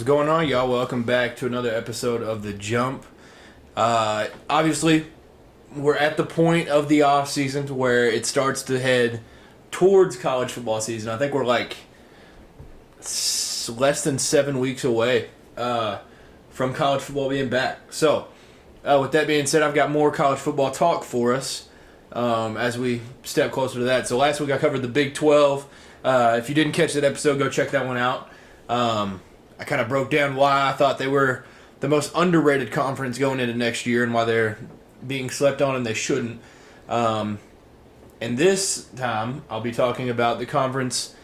What's going on, y'all? Welcome back to another episode of The Jump. Obviously, we're at the point of the offseason to where it starts to head towards college football season. I think we're like less than 7 weeks away from college football being back. So, with that being said, I've got more college football talk for us as we step closer to that. So last week I covered the Big 12. If you didn't catch that episode, go check that one out. I kind of broke down why I thought they were the most underrated conference going into next year and why they're being slept on and they shouldn't. And this time, I'll be talking about the conference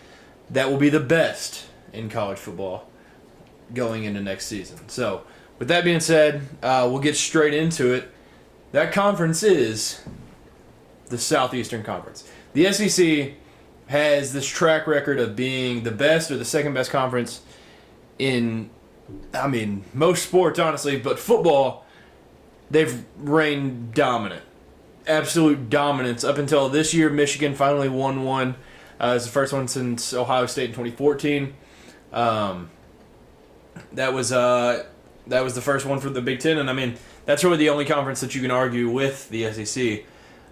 that will be the best in college football going into next season. So, with that being said, we'll get straight into it. That conference is the Southeastern Conference. The SEC has this track record of being the best or the second best conference in, most sports, honestly, but football, they've reigned dominant. Absolute dominance. Up until this year, Michigan finally won one. It's the first one since Ohio State in 2014. That was the first one for the Big Ten, and that's really the only conference that you can argue with the SEC.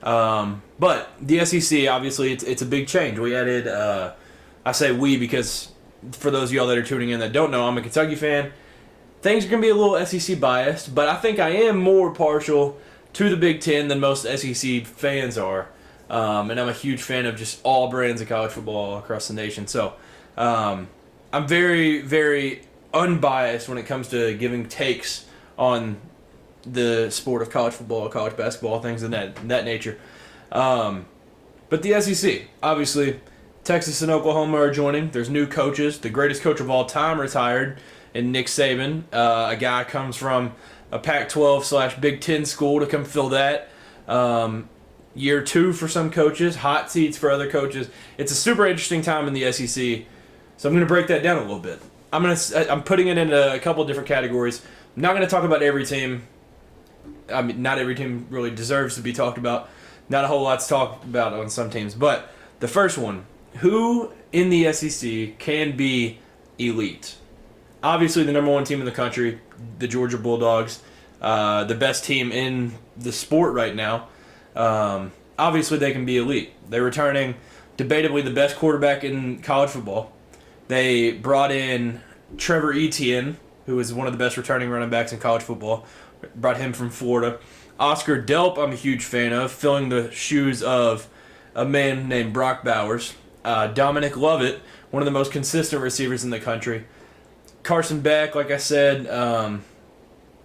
But the SEC, obviously, it's a big change. We added, I say we because for those of y'all that are tuning in that don't know, I'm a Kentucky fan. Things are going to be a little SEC biased, but I think I am more partial to the Big Ten than most SEC fans are. And I'm a huge fan of just all brands of college football across the nation. So I'm very, very unbiased when it comes to giving takes on the sport of college football, college basketball, things of that nature. But the SEC, obviously, Texas and Oklahoma are joining. There's new coaches. The greatest coach of all time retired in Nick Saban. A guy comes from a Pac-12 / Big Ten school to come fill that. Year 2 for some coaches, hot seats for other coaches. It's a super interesting time in the SEC. So I'm going to break that down a little bit. I'm putting it into a couple of different categories. I'm not going to talk about every team. Not every team really deserves to be talked about. Not a whole lot to talk about on some teams. But the first one, who in the SEC can be elite? Obviously, the number one team in the country, the Georgia Bulldogs, the best team in the sport right now. Obviously, they can be elite. They're returning debatably the best quarterback in college football. They brought in Trevor Etienne, who is one of the best returning running backs in college football. Brought him from Florida. Oscar Delp, I'm a huge fan of, filling the shoes of a man named Brock Bowers. Dominic Lovett, one of the most consistent receivers in the country. Carson Beck, like I said, a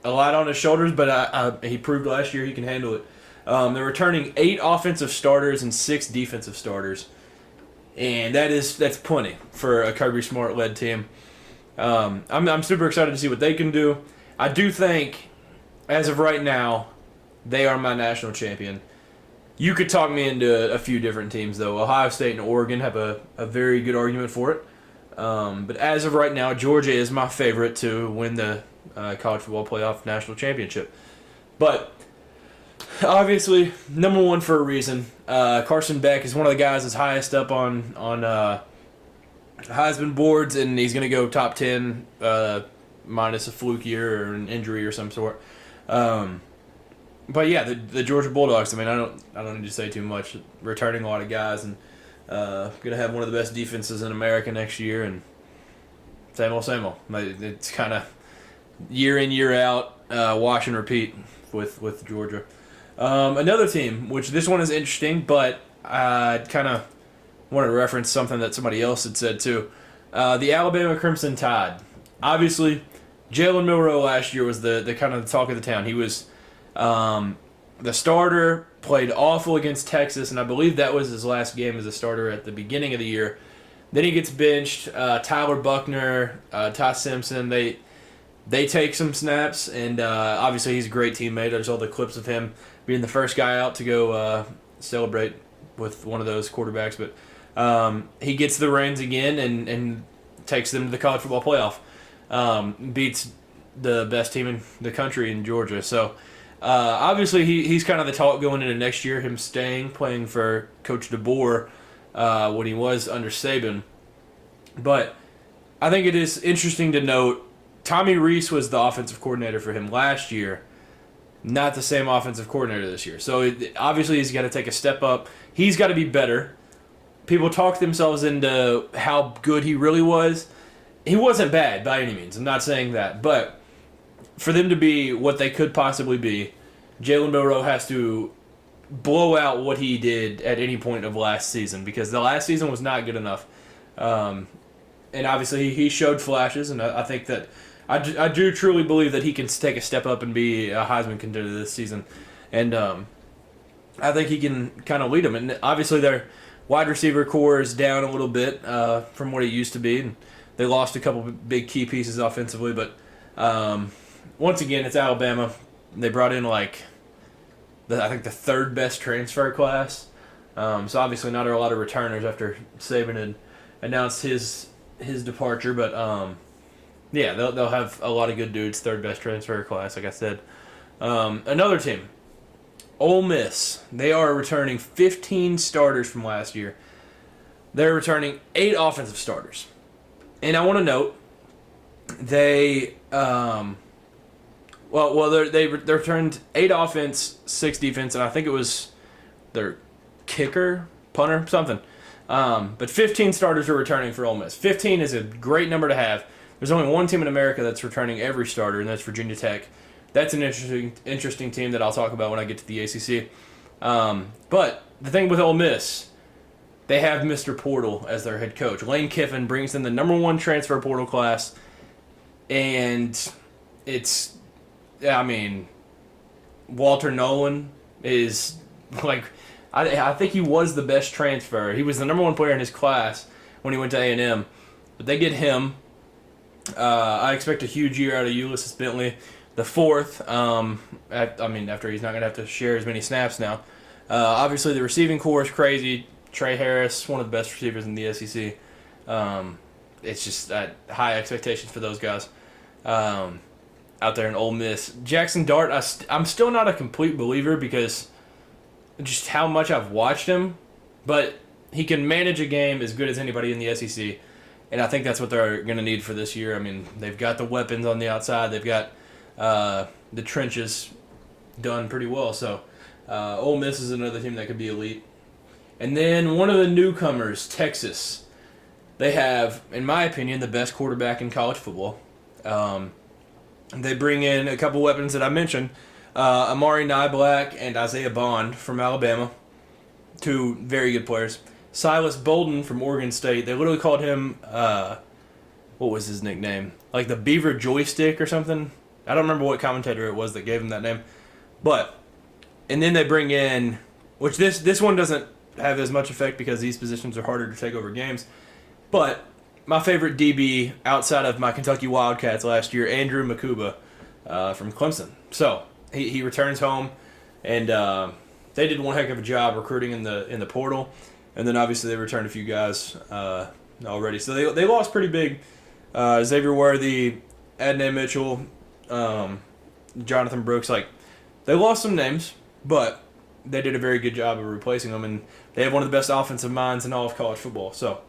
lot on his shoulders, but he proved last year he can handle it. They're returning 8 offensive starters and 6 defensive starters. And that's plenty for a Kirby Smart-led team. I'm super excited to see what they can do. I do think, as of right now, they are my national champion. You could talk me into a few different teams, though. Ohio State and Oregon have a very good argument for it. But as of right now, Georgia is my favorite to win the College Football Playoff National Championship. But obviously, number one for a reason. Carson Beck is one of the guys that's highest up on Heisman boards, and he's going to go top 10 minus a fluke year or an injury or some sort. But yeah, the Georgia Bulldogs. I don't need to say too much. Returning a lot of guys and going to have one of the best defenses in America next year. And same old. It's kind of year in, year out, wash and repeat with Georgia. Another team, which this one is interesting, but I kind of want to reference something that somebody else had said too. The Alabama Crimson Tide. Obviously, Jalen Milroe last year was the kind of the talk of the town. He was the starter, played awful against Texas, and I believe that was his last game as a starter at the beginning of the year. Then he gets benched. Tyler Buckner, Ty Simpson, they take some snaps, and obviously he's a great teammate. There's all the clips of him being the first guy out to go celebrate with one of those quarterbacks. But he gets the reins again and takes them to the college football playoff. Beats the best team in the country in Georgia. So obviously he's kind of the talk going into next year, him playing for Coach DeBoer when he was under Saban. But I think it is interesting to note Tommy Reese was the offensive coordinator for him last year, not the same offensive coordinator this year. So obviously he's got to take a step up. He's got to be better. People talk themselves into how good he really was. He wasn't bad by any means. I'm not saying that. But for them to be what they could possibly be, Jalen Milroe has to blow out what he did at any point of last season, because the last season was not good enough. And obviously he showed flashes, and I think that I do truly believe that he can take a step up and be a Heisman contender this season. And I think he can kind of lead them. And obviously their wide receiver core is down a little bit from what it used to be. And they lost a couple big key pieces offensively. But once again, it's Alabama. They brought in I think the third best transfer class. So obviously not a lot of returners after Saban had announced his departure. But yeah, they'll have a lot of good dudes. Third best transfer class, like I said. Another team, Ole Miss. They are returning 15 starters from last year. They're returning 8 offensive starters. And I want to note, they they returned 8 offense, 6 defense, and I think it was their kicker, punter, something. But 15 starters are returning for Ole Miss. 15 is a great number to have. There's only one team in America that's returning every starter, and that's Virginia Tech. That's an interesting team that I'll talk about when I get to the ACC. But the thing with Ole Miss, they have Mr. Portal as their head coach. Lane Kiffin brings in the number 1 transfer portal class, and it's, Walter Nolan is I think he was the best transfer. He was the number 1 player in his class when he went to A&M. But they get him. I expect a huge year out of Ulysses Bentley, the 4th. After he's not going to have to share as many snaps now. Obviously, the receiving core is crazy. Trey Harris, one of the best receivers in the SEC. It's just high expectations for those guys out there in Ole Miss. Jackson Dart, I'm still not a complete believer because just how much I've watched him, but he can manage a game as good as anybody in the SEC. And I think that's what they're going to need for this year. They've got the weapons on the outside. They've got the trenches done pretty well. So Ole Miss is another team that could be elite. And then one of the newcomers, Texas. They have, in my opinion, the best quarterback in college football. They bring in a couple weapons that I mentioned. Amari Niblack and Isaiah Bond from Alabama. 2 very good players. Silas Bolden from Oregon State. They literally called him, what was his nickname? Like the Beaver Joystick or something. I don't remember what commentator it was that gave him that name. And then they bring in, which this one doesn't have as much effect because these positions are harder to take over games. But my favorite DB outside of my Kentucky Wildcats last year, Andrew Makuba from Clemson. So he returns home, and they did one heck of a job recruiting in the portal. And then obviously they returned a few guys already. So they lost pretty big. Xavier Worthy, Adnan Mitchell, Jonathan Brooks. They lost some names, but they did a very good job of replacing them. And they have one of the best offensive minds in all of college football. So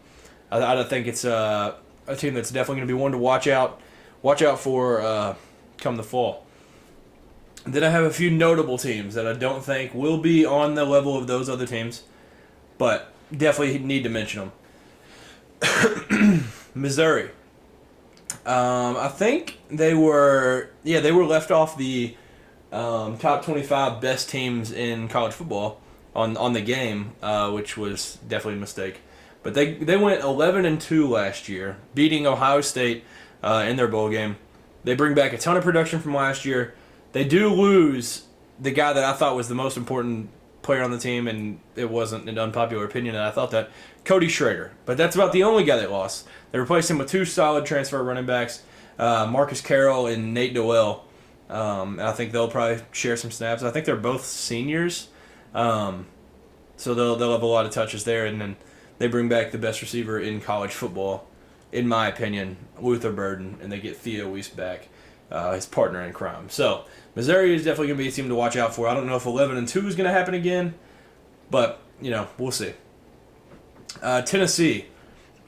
I think it's a team that's definitely going to be one to watch out for come the fall. Then I have a few notable teams that I don't think will be on the level of those other teams, but definitely need to mention them. Missouri. I think they were left off the top 25 best teams in college football on the game, which was definitely a mistake. But they went 11-2 last year, beating Ohio State in their bowl game. They bring back a ton of production from last year. They do lose the guy that I thought was the most important player on the team, and it wasn't an unpopular opinion, and I thought that, Cody Schrader. But that's about the only guy they lost. They replaced him with 2 solid transfer running backs, Marcus Carroll and Nate Doell. And I think they'll probably share some snaps. I think they're both seniors, so they'll have a lot of touches there. And then they bring back the best receiver in college football, in my opinion, Luther Burden, and they get Theo Weiss back, his partner in crime. So Missouri is definitely going to be a team to watch out for. I don't know if 11-2 is going to happen again, but we'll see. Tennessee.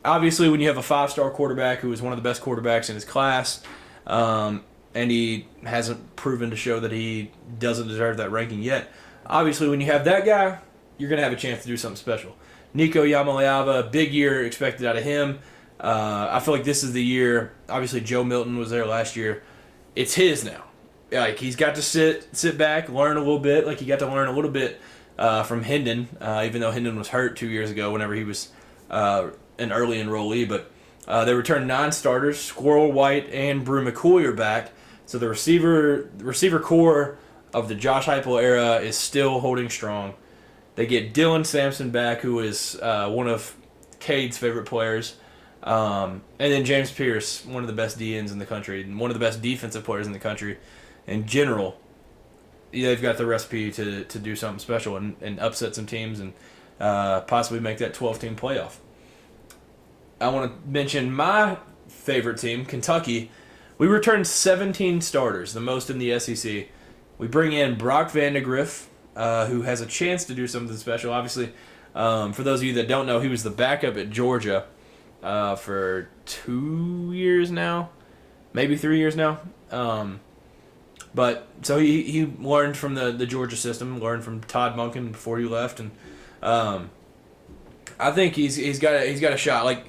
Obviously, when you have a 5-star quarterback who is one of the best quarterbacks in his class, And he hasn't proven to show that he doesn't deserve that ranking yet. Obviously, when you have that guy, you're going to have a chance to do something special. Nico Yamaleava, big year expected out of him. I feel like this is the year. Obviously, Joe Milton was there last year. It's his now. Like, he's got to sit back, learn a little bit. Like, he got to learn a little bit from Hendon, even though Hendon was hurt 2 years ago whenever he was an early enrollee. But they returned 9 starters. Squirrel White and Brew McCoy are back. So the receiver core of the Josh Heupel era is still holding strong. They get Dylan Sampson back, who is one of Cade's favorite players. And then James Pierce, one of the best DNs in the country, and one of the best defensive players in the country in general. They've got the recipe to do something special and upset some teams and possibly make that 12-team playoff. I want to mention my favorite team, Kentucky. We returned 17 starters, the most in the SEC. We bring in Brock Vandegrift, who has a chance to do something special. Obviously, for those of you that don't know, he was the backup at Georgia for 2 years now, maybe 3 years now. But so he learned from the Georgia system, learned from Todd Monken before he left, and I think he's got a shot. Like,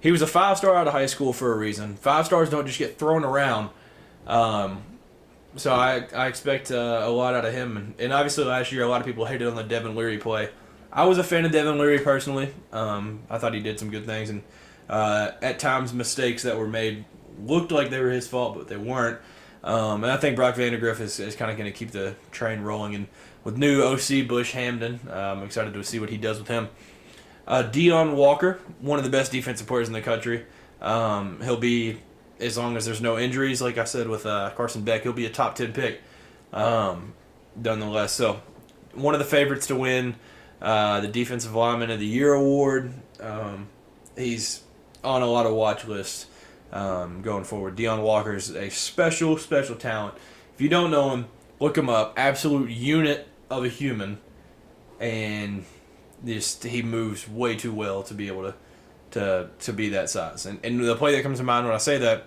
he was a 5-star out of high school for a reason. 5 stars don't just get thrown around. So I expect a lot out of him. And obviously last year a lot of people hated on the Devin Leary play. I was a fan of Devin Leary personally. I thought he did some good things, and at times mistakes that were made looked like they were his fault, but they weren't. And I think Brock Vandegrift is kind of going to keep the train rolling. And with new OC Bush Hamden, I'm excited to see what he does with him. Deion Walker, one of the best defensive players in the country. He'll be, as long as there's no injuries, like I said with Carson Beck, he'll be a top 10 pick, nonetheless. So, one of the favorites to win the Defensive Lineman of the Year award. He's on a lot of watch lists going forward. Deion Walker's a special talent. If you don't know him, look him up. Absolute unit of a human, and he moves way too well to be able to be that size. And the play that comes to mind when I say that,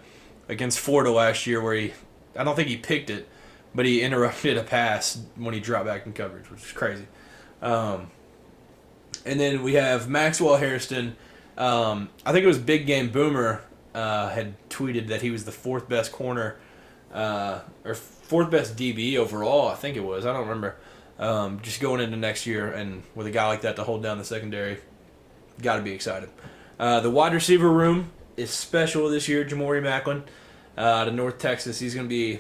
against Florida last year, where I don't think he picked it, but he interrupted a pass when he dropped back in coverage, which is crazy. And then we have Maxwell Hairston. I think it was Big Game Boomer had tweeted that he was the 4th best corner, or 4th best DB overall, I think it was. I don't remember. Just going into next year, and with a guy like that to hold down the secondary, got to be excited. The wide receiver room is special this year. Jamori Macklin to North Texas. He's going to be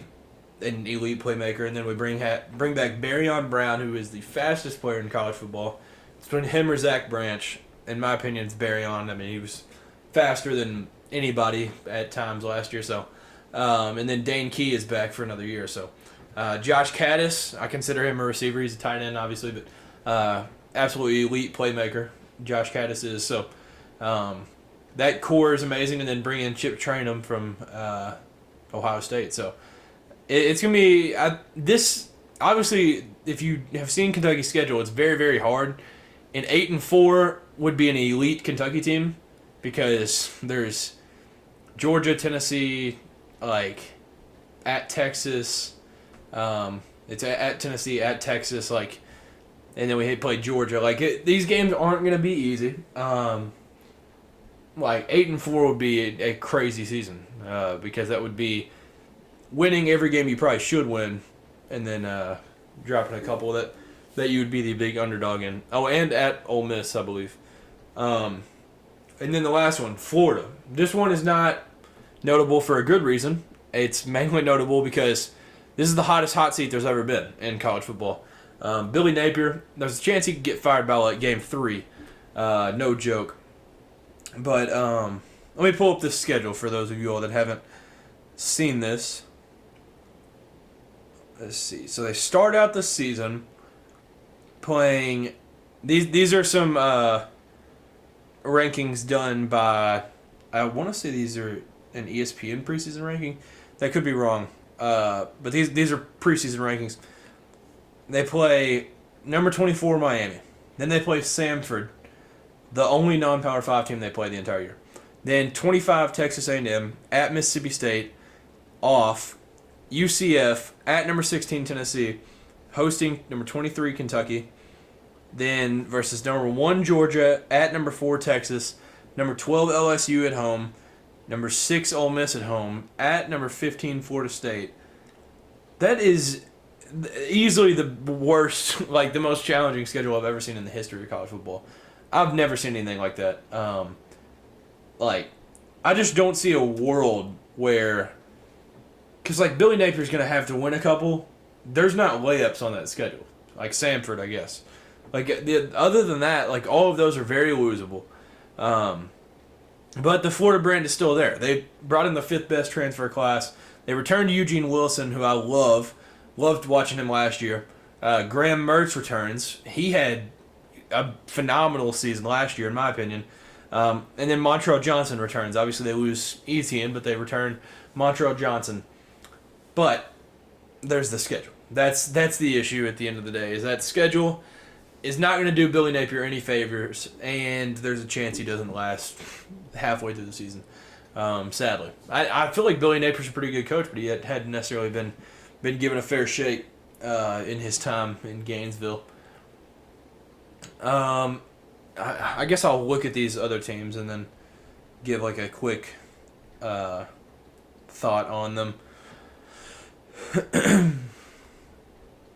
an elite playmaker. And then we bring back Barryon Brown, who is the fastest player in college football. It's between him or Zach Branch. In my opinion, it's Barryon. I mean, he was faster than anybody at times last year. So, and then Dane Key is back for another year. So, Josh Caddis, I consider him a receiver. He's a tight end, obviously, but absolutely elite playmaker. Josh Caddis is. So, that core is amazing. And then bring in Chip Trainum from Ohio State. So, it's going to be this. Obviously, if you have seen Kentucky's schedule, it's very, very hard. An 8-4 would be an elite Kentucky team because there's Georgia, Tennessee, like at Texas. It's at Tennessee, at Texas, like, and then we play Georgia. Like these games aren't going to be easy. Like 8-4 would be a crazy season because that would be winning every game you probably should win, and then dropping a couple that you would be the big underdog in. Oh, and at Ole Miss, I believe. And then the last one, Florida. This one is not notable for a good reason. It's mainly notable because this is the hottest hot seat there's ever been in college football. Billy Napier, there's a chance he could get fired by like game 3. No joke. But let me pull up this schedule for those of you all that haven't seen this. Let's see. So they start out the season playing. These are some rankings done by. I want to say these are an ESPN preseason ranking. That could be wrong. But these are preseason rankings. They play number 24 Miami. Then they play Samford, the only non-Power 5 team they play the entire year. Then 25 Texas A&M, at Mississippi State, off UCF at number 16 Tennessee, hosting number 23 Kentucky, then versus number 1 Georgia at number 4 Texas, number 12 LSU at home, number 6 Ole Miss at home, at number 15 Florida State. That is easily the worst, like the most challenging schedule I've ever seen in the history of college football. I've never seen anything like that. I just don't see a world where, because like Billy Napier's going to have to win a couple. There's not layups on that schedule, like Samford, I guess. Like other than that, like all of those are very losable. But the Florida brand is still there. They brought in the 5th best transfer class. They returned Eugene Wilson, who I loved watching him last year. Graham Mertz returns. He had a phenomenal season last year, in my opinion. And then Montrell Johnson returns. Obviously, they lose Etienne, but they return Montrell Johnson. But there's the schedule. That's the issue at the end of the day, is that schedule is not going to do Billy Napier any favors, and there's a chance he doesn't last halfway through the season, sadly. I feel like Billy Napier's a pretty good coach, but he hadn't necessarily been given a fair shake in his time in Gainesville. I guess I'll look at these other teams and then give like a quick thought on them.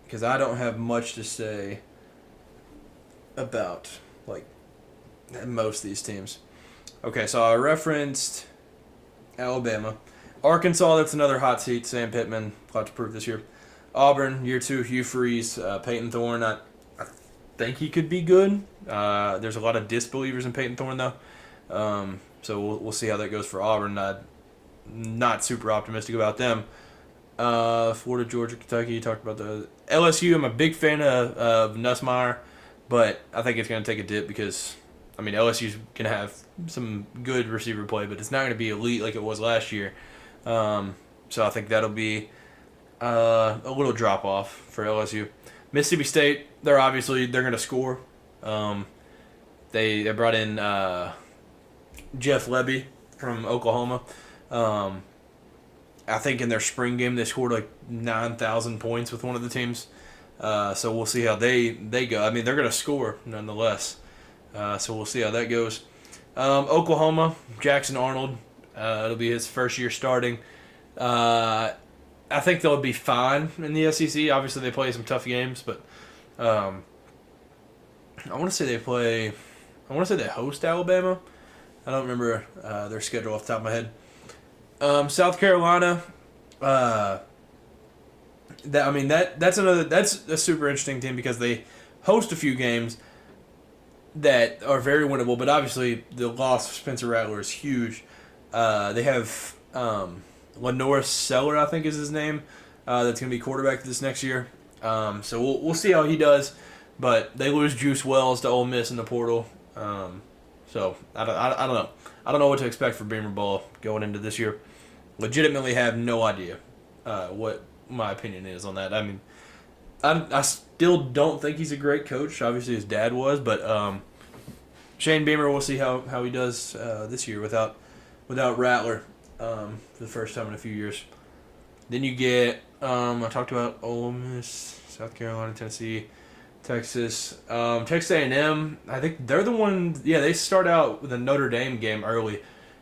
Because I don't have much to say about like most of these teams. Okay, so I referenced Alabama. Arkansas, that's another hot seat. Sam Pittman, a lot to prove this year. Auburn, year 2, Hugh Freeze, Peyton Thorne. I think he could be good. There's a lot of disbelievers in Peyton Thorne, though. So we'll see how that goes for Auburn. I'm not super optimistic about them. Florida, Georgia, Kentucky, you talked about the LSU. I'm a big fan of Nussmeier, but I think it's going to take a dip because, I mean, LSU's going to have some good receiver play, but it's not going to be elite like it was last year. So I think that'll be a little drop off for LSU. Mississippi State, they're going to score. They brought in Jeff Lebby from Oklahoma. I think in their spring game they scored like 9,000 points with one of the teams. So we'll see how they go. I mean, they're going to score nonetheless. So we'll see how that goes. Oklahoma, Jackson Arnold. It'll be his first year starting. I think they'll be fine in the SEC. Obviously, they play some tough games, but I want to say they host Alabama. I don't remember their schedule off the top of my head. South Carolina. That's a super interesting team because they host a few games that are very winnable, but obviously the loss of Spencer Rattler is huge. They have Lenore Seller, I think is his name, that's going to be quarterback this next year. So we'll see how he does, but they lose Juice Wells to Ole Miss in the portal. So I don't know. I don't know what to expect for Beamer Ball going into this year. Legitimately have no idea what my opinion is on that. I mean, I still don't think he's a great coach. Obviously, his dad was, but Shane Beamer, we'll see how he does this year without Rattler for the first time in a few years. Then you get I talked about Ole Miss, South Carolina, Tennessee, Texas, Texas A&M. I think they're the one. Yeah, they start out with a Notre Dame game early,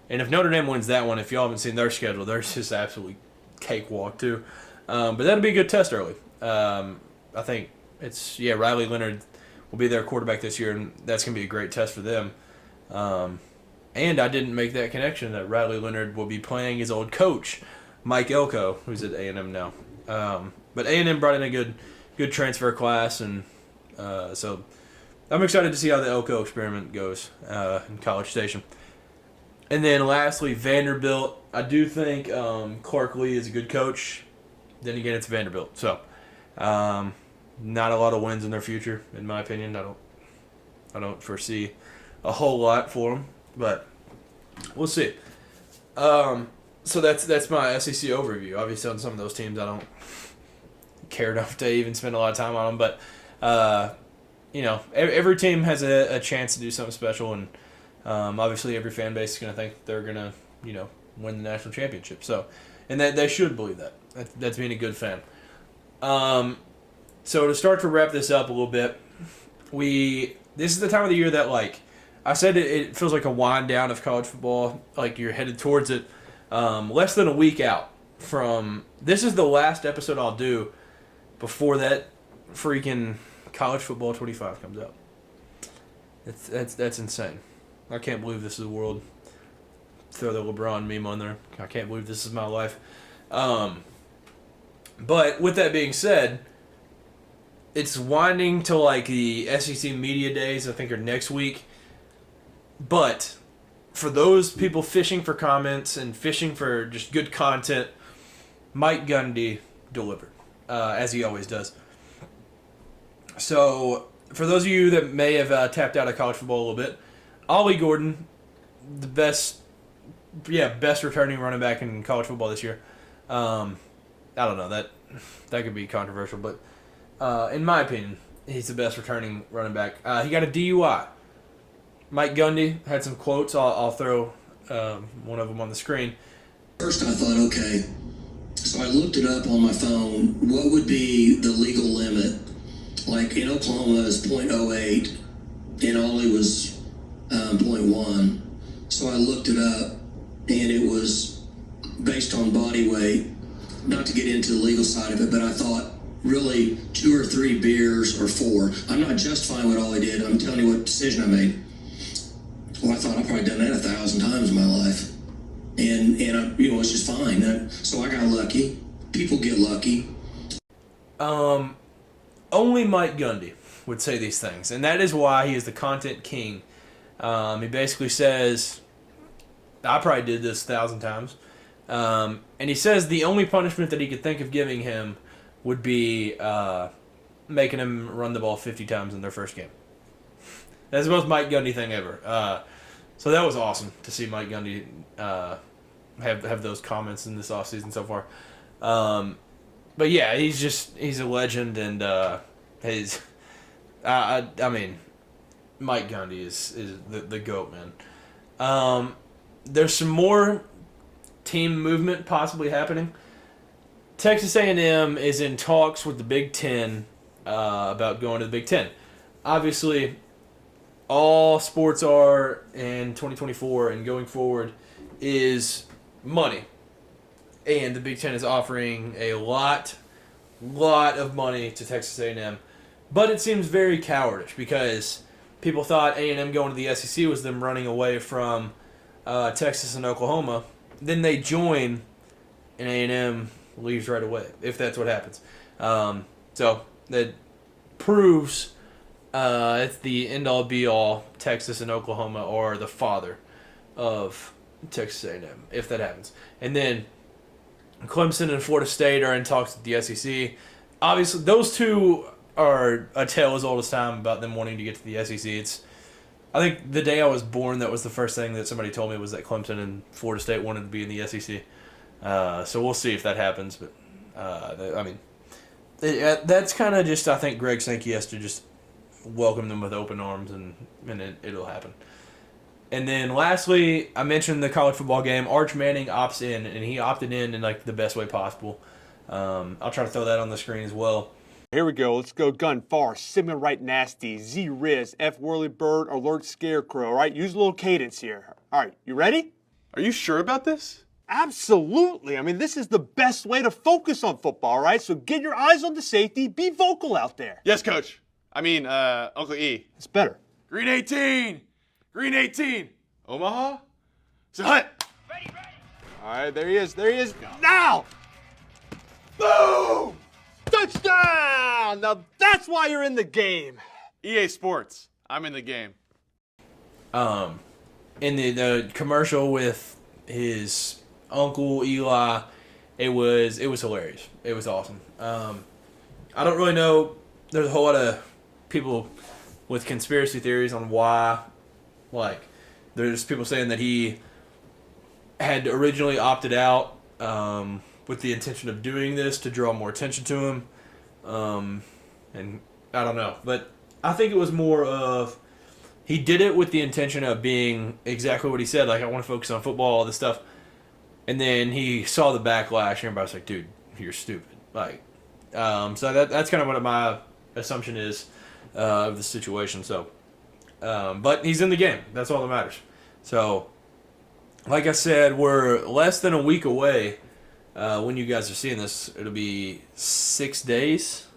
and if Notre Dame wins that one, if y'all haven't seen their schedule, they're just absolutely cakewalk too. But that'll be a good test early. I think Riley Leonard will be their quarterback this year, and that's going to be a great test for them. And I didn't make that connection that Riley Leonard will be playing his old coach, Mike Elko, who's at A&M now. But A&M brought in a good transfer class, and so I'm excited to see how the Elko experiment goes in College Station. And then lastly, Vanderbilt. I do think Clark Lee is a good coach. Then again, it's Vanderbilt. So not a lot of wins in their future, in my opinion. I don't foresee a whole lot for them, but we'll see. So that's my SEC overview. Obviously, on some of those teams, I don't care enough to even spend a lot of time on them. But every team has a chance to do something special, and obviously, every fan base is going to think they're going to win the national championship. So and that they should believe that. That's being a good fan. So to start to wrap this up a little bit, this is the time of the year that, like I said, it feels like a wind down of college football. Like you're headed towards it. Less than a week out from this is the last episode I'll do before that freaking college football 25 comes out. That's insane. I can't believe this is the world. Throw the LeBron meme on there. I can't believe this is my life. But with that being said, it's winding to like the SEC media days. I think are next week. But for those people fishing for comments and fishing for just good content, Mike Gundy delivered, as he always does. So, for those of you that may have tapped out of college football a little bit, Ollie Gordon, the best returning running back in college football this year. I don't know, that could be controversial, but in my opinion, he's the best returning running back. He got a DUI. Mike Gundy had some quotes. I'll throw one of them on the screen. First I thought, okay, so I looked it up on my phone. What would be the legal limit? Like in Oklahoma is .08, and Ollie was .1. So I looked it up, and it was based on body weight. Not to get into the legal side of it, but I thought really 2 or 3 beers or 4. I'm not justifying what Ollie did. I'm telling you what decision I made. Well, I thought I've probably done that 1,000 times in my life, and it's just fine. So I got lucky. People get lucky. Only Mike Gundy would say these things, and that is why he is the content king. He basically says, I probably did this 1,000 times, and he says the only punishment that he could think of giving him would be making him run the ball 50 times in their first game. That's the most Mike Gundy thing ever. So that was awesome to see Mike Gundy have those comments in this offseason so far. But yeah, he's a legend, and I mean, Mike Gundy is the GOAT, man. There's some more team movement possibly happening. Texas A&M is in talks with the Big Ten about going to the Big Ten. Obviously, all sports are in 2024 and going forward is money. And the Big Ten is offering a lot of money to Texas A&M. But it seems very cowardice because people thought A&M going to the SEC was them running away from Texas and Oklahoma. Then they join, and A&M leaves right away, if that's what happens. So that proves it's the end-all, be-all. Texas and Oklahoma are the father of Texas A&M, if that happens. And then Clemson and Florida State are in talks with the SEC. Obviously, those two are a tale as old as time about them wanting to get to the SEC. I think the day I was born, that was the first thing that somebody told me was that Clemson and Florida State wanted to be in the SEC. So we'll see if that happens. But, that's kind of just, I think Greg Sankey has to just welcome them with open arms, and it'll happen. And then lastly, I mentioned the college football game. Arch Manning opts in, and he opted in like the best way possible. I'll try to throw that on the screen as well. Here we go. Let's go gun far, Sigmund right nasty, Z Riz, F Whirly Bird, Alert Scarecrow. All right, use a little cadence here. All right, you ready? Are you sure about this? Absolutely. I mean, this is the best way to focus on football, all right? So get your eyes on the safety. Be vocal out there. Yes, Coach. I mean, Uncle E. It's better. Green 18. Green 18. Omaha. Hut. Ready. All right, there he is. Now! Boom! Touchdown! Now that's why you're in the game. EA Sports. I'm in the game. In the commercial with his uncle Eli, it was hilarious. It was awesome. I don't really know. There's a whole lot of people with conspiracy theories on why. Like, there's people saying that he had originally opted out with the intention of doing this to draw more attention to him. And I don't know. But I think it was more of he did it with the intention of being exactly what he said. Like, I want to focus on football, all this stuff. And then he saw the backlash, and everybody's like, dude, you're stupid. Like, so that's kind of what my assumption is of the situation. So, but he's in the game. That's all that matters. So, like I said, we're less than a week away. When you guys are seeing this, it'll be 6 days,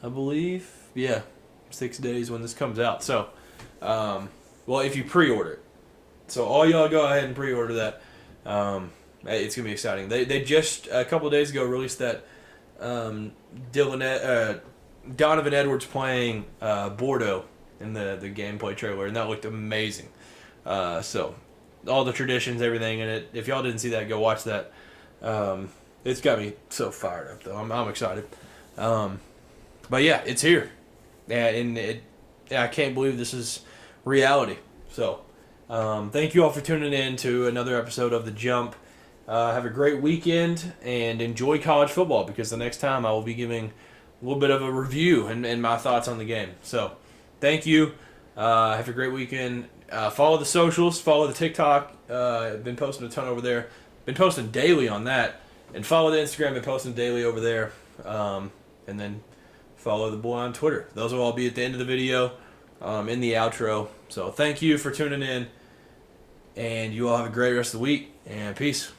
I believe. Yeah, 6 days when this comes out. So, well, if you pre-order it. So all y'all go ahead and pre-order that. It's gonna be exciting. They just a couple of days ago released that Donovan Edwards playing Bordeaux in the gameplay trailer, and that looked amazing. So all the traditions, everything in it. If y'all didn't see that, go watch that. It's got me so fired up though. I'm excited. But yeah, it's here, and I can't believe this is reality. So. Thank you all for tuning in to another episode of The Jump. Have a great weekend and enjoy college football, because the next time I will be giving a little bit of a review and my thoughts on the game. So, thank you. Have a great weekend. Follow the socials. Follow the TikTok. I've been posting a ton over there. Been posting daily on that. And follow the Instagram. Been posting daily over there. And then follow the boy on Twitter. Those will all be at the end of the video, in the outro. So, thank you for tuning in. And you all have a great rest of the week, and peace.